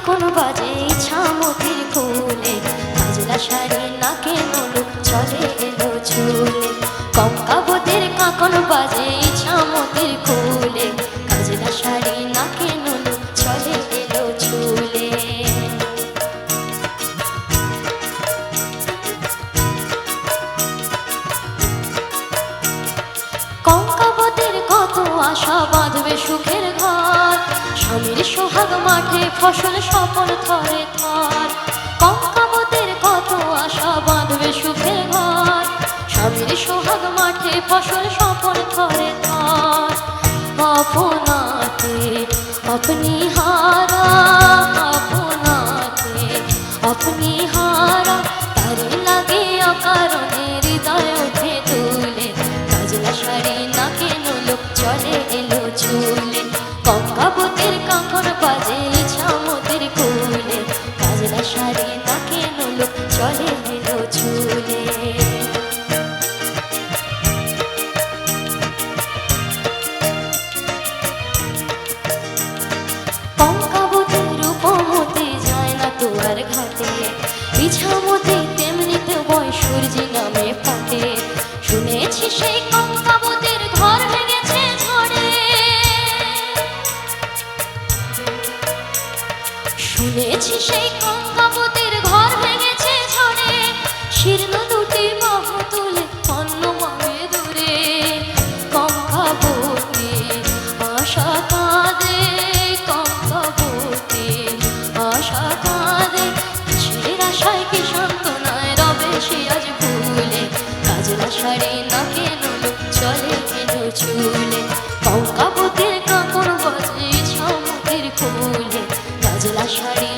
কাঁকন বাজে ইছামতির ফুলে, কাজলা শাড়ি নাকে নলুক চলে এলো চুলে। কঙ্কাবতের কাঁকন বাজে ইছামতির ফুলে, কাজলা শাড়ি নাকে নলুক চলে এলো চুলে। কঙ্কাবতের কত আশা বাঁধবে সুখের ঘর, স্বামীর সোহাগ মাঠে ফসল স্বপন থরে থর। কঙ্কাবতের কত আশা বাঁধবে সুখের ঘর, স্বামীর সোহাগ মাঠে ফসল স্বপন থরে থর। আপনাতে আপনি হারা, আপনাতে আপনি হারা, তারে লাগে অকারণে হৃদয় ওঠে তুলে। কাজলা শাড়ি নাকে নলুক চলে এলো চুলে। কঙ্কাবতের কাঁকন বাজে ইছামতির ফুলে, কাজলা শাড়ি নাকে নলুক চলে এলো চুলে। কঙ্কাবতী রূপমতি যায় না তোয়ার ঘাটে, ইছামতি তেমনিতে বয় সূর্যি নামে ফাটে। শুনেছি সেই কঙ্কাবতীর ঘর ভেঙেছে ঝড়ে, শুনেছি সেই কঙ্কাবতীর ঘর ভেঙেছে ঝড়ে। শীর্ণ দুটি বাহু তুলে অন্য মামে দূরে, কঙ্কাবতী আশা কাঁদে, কঙ্কাবতী আশা কাঁদে। কিসের আশায় কি সান্ত্বনায় রবে সে আজ ভুলে, কাজলা শাড়ি নাকে নলুক চলে এলো চুলে। কঙ্কাবতের কাঁকন বাজে ইছামতির ফুলে, কাজলা শাড়ি